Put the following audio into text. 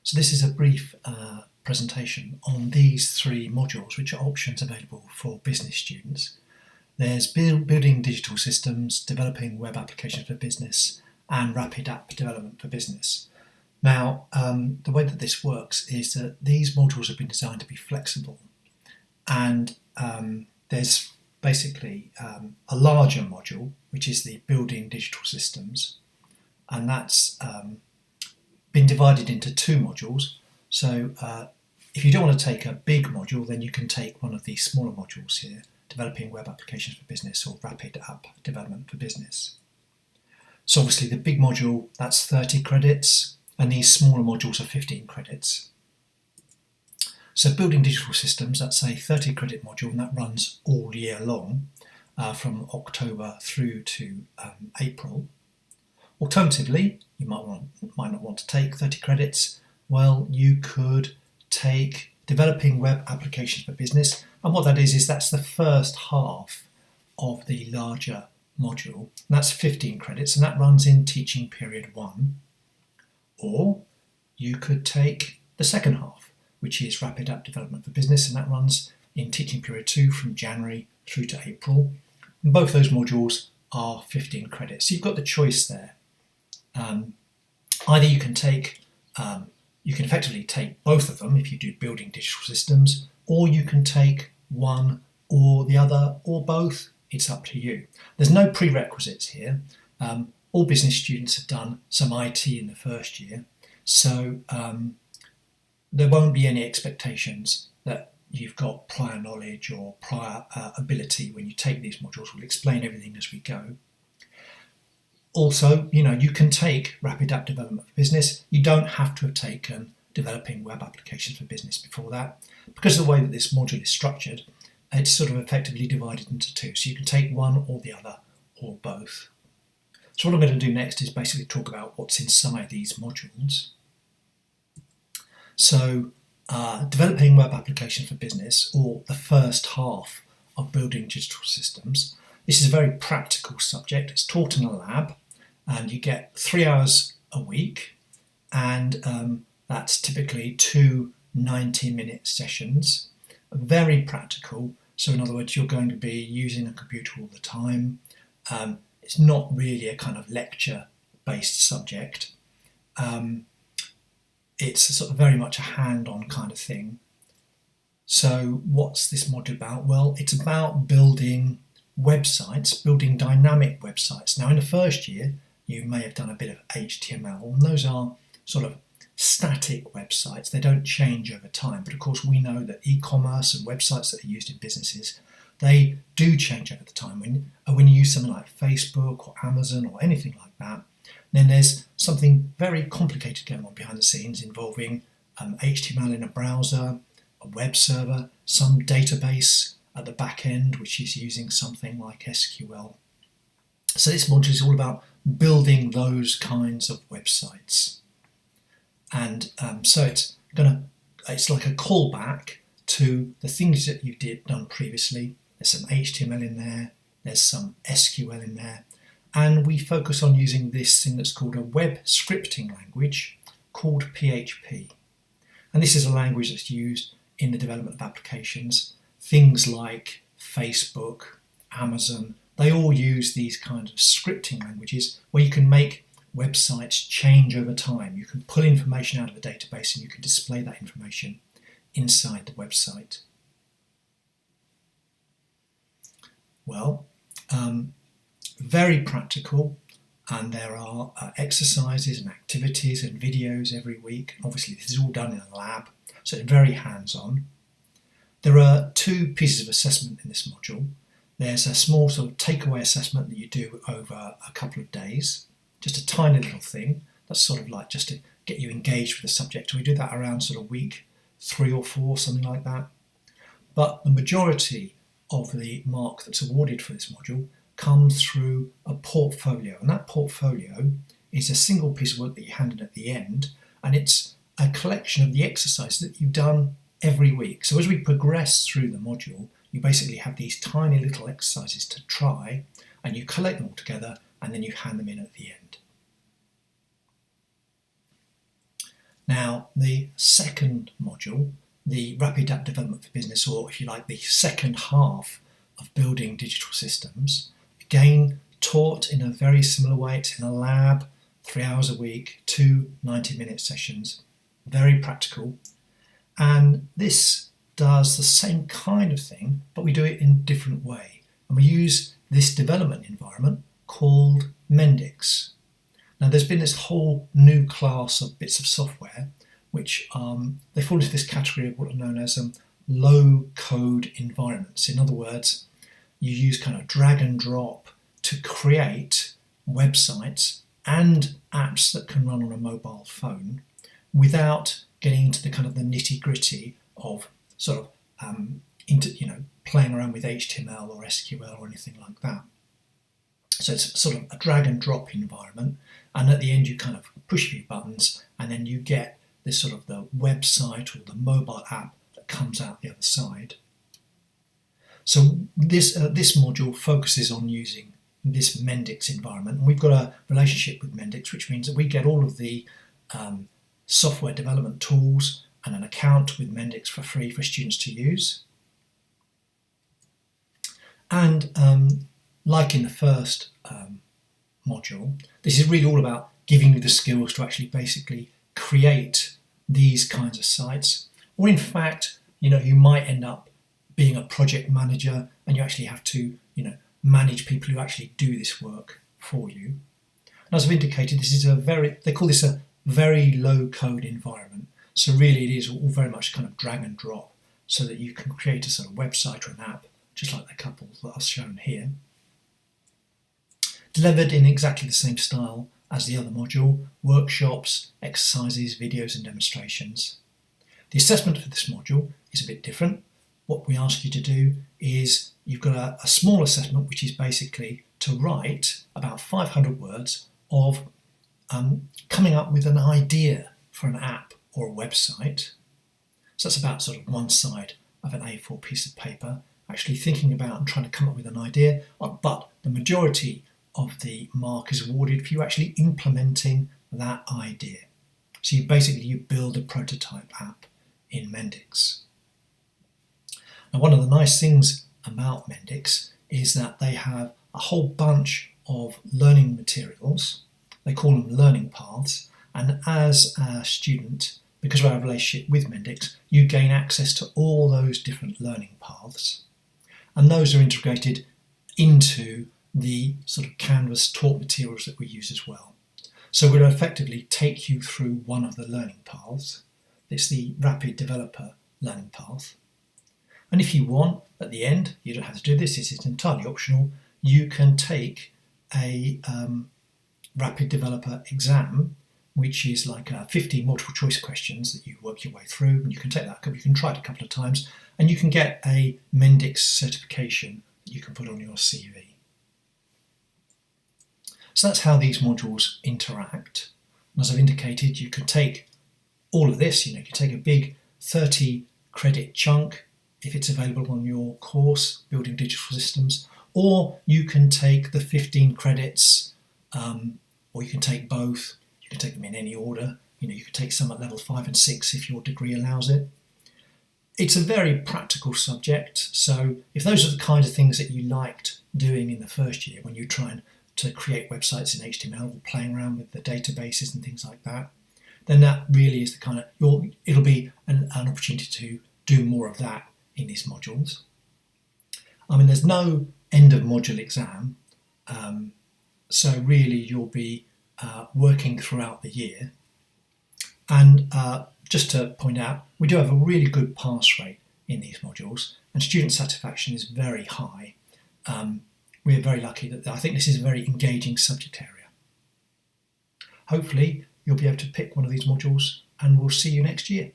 So this is a brief presentation on these three modules, which are options available for business students. There's building digital systems, developing web applications for business, and rapid app development for business. Now, the way that this works is that these modules have been designed to be flexible, and there's basically a larger module, which is the building digital systems, and that's been divided into two modules. So if you don't want to take a big module, then you can take one of these smaller modules here, developing web applications for business or rapid app development for business. So obviously the big module, that's 30 credits, and these smaller modules are 15 credits. So building digital systems, that's a 30 credit module, and that runs all year long from October through to April. Alternatively, you might not want to take 30 credits. Well, you could take developing web applications for business, and what that is that's the first half of the larger module, and that's 15 credits, and that runs in teaching period 1. Or you could take the second half, which is rapid app development for business, and that runs in teaching period 2 from January through to April. And both those modules are 15 credits. So you've got the choice there. Either you can effectively take both of them if you do building digital systems, or you can take one or the other or both. It's up to you. There's no prerequisites here. All business students have done some IT in the first year, so there won't be any expectations that you've got prior knowledge or prior ability when you take these modules. We'll explain everything as we go. Also, you can take rapid app development for business. You don't have to have taken developing web applications for business before that. Because of the way that this module is structured, it's sort of effectively divided into two. So you can take one or the other or both. So what I'm going to do next is basically talk about what's inside these modules. So developing web applications for business, or the first half of building digital systems. This is a very practical subject. It's taught in a lab, and you get 3 hours a week, and that's typically 2 90-minute sessions. Very practical. So in other words, you're going to be using a computer all the time. It's not really a kind of lecture-based subject. It's sort of very much a hand-on kind of thing. So what's this module about? Well, it's about building websites, building dynamic websites. Now in the first year, you may have done a bit of HTML, and those are sort of static websites. They don't change over time, but of course we know that e-commerce and websites that are used in businesses, they do change over the time. When you use something like Facebook or Amazon or anything like that, then there's something very complicated going on behind the scenes involving HTML in a browser, a web server, some database at the back end, which is using something like SQL. So this module is all about building those kinds of websites. And so it's like a callback to the things that you done previously. There's some HTML in there, there's some SQL in there, and we focus on using this thing that's called a web scripting language called PHP. And this is a language that's used in the development of applications. Things like Facebook, Amazon, they all use these kind of scripting languages where you can make websites change over time. You can pull information out of a database and you can display that information inside the website. Well, very practical, and there are exercises and activities and videos every week. Obviously this is all done in a lab, so it's very hands-on. There are 2 pieces of assessment in this module. There's a small sort of takeaway assessment that you do over a couple of days, just a tiny little thing that's sort of like just to get you engaged with the subject. We do that around sort of week 3 or 4, something like that. But the majority of the mark that's awarded for this module comes through a portfolio, and that portfolio is a single piece of work that you hand in at the end, and it's a collection of the exercises that you've done every week. So as we progress through the module, you basically have these tiny little exercises to try, and you collect them all together, and then you hand them in at the end. Now, the second module, the Rapid App Development for Business, or if you like, the second half of building digital systems, again, taught in a very similar way. It's in a lab, 3 hours a week, 2 90-minute sessions, very practical. And this does the same kind of thing, but we do it in a different way. And we use this development environment called Mendix. Now, there's been this whole new class of bits of software which they fall into this category of what are known as low-code environments. In other words, you use kind of drag and drop to create websites and apps that can run on a mobile phone without getting into the kind of the nitty-gritty of sort of playing around with HTML or SQL or anything like that. So it's sort of a drag and drop environment, and at the end you kind of push a few buttons and then you get this sort of the website or the mobile app that comes out the other side. So this module focuses on using this Mendix environment, and we've got a relationship with Mendix, which means that we get all of the software development tools and an account with Mendix for free for students to use. And like in the first module, this is really all about giving you the skills to actually basically create these kinds of sites. Or in fact, you might end up being a project manager and you actually have to, manage people who actually do this work for you. And as I've indicated, this is they call this a very low code environment. So really it is all very much kind of drag and drop so that you can create a sort of website or an app, just like the couple that are shown here. Delivered in exactly the same style as the other module: workshops, exercises, videos and demonstrations. The assessment for this module is a bit different. What we ask you to do is you've got a small assessment, which is basically to write about 500 words of coming up with an idea for an app or a website. So that's about sort of one side of an A4 piece of paper, actually thinking about and trying to come up with an idea, but the majority of the mark is awarded for you actually implementing that idea. So you build a prototype app in Mendix. Now, one of the nice things about Mendix is that they have a whole bunch of learning materials. They call them learning paths, and as a student, because we have a relationship with Mendix, you gain access to all those different learning paths, and those are integrated into the sort of Canvas taught materials that we use as well. So we'll effectively take you through one of the learning paths. It's the Rapid Developer learning path. And if you want, at the end, you don't have to do this, it's entirely optional, you can take a Rapid Developer exam, which is like 50 multiple choice questions that you work your way through, and you can take that, you can try it a couple of times, and you can get a Mendix certification that you can put on your CV. So that's how these modules interact. And as I've indicated, you can take all of this, you can take a big 30 credit chunk if it's available on your course, Building Digital Systems, or you can take the 15 credits, or you can take both. You can take them in any order. You can take some at level 5 and 6 if your degree allows it. It's a very practical subject, so if those are the kind of things that you liked doing in the first year when you're trying to create websites in HTML or playing around with the databases and things like that, then that really is the kind of, it'll be an opportunity to do more of that in these modules. There's no end of module exam, so really you'll be working throughout the year. And just to point out, we do have a really good pass rate in these modules, and student satisfaction is very high. We're very lucky that I think this is a very engaging subject area. Hopefully you'll be able to pick one of these modules, and we'll see you next year.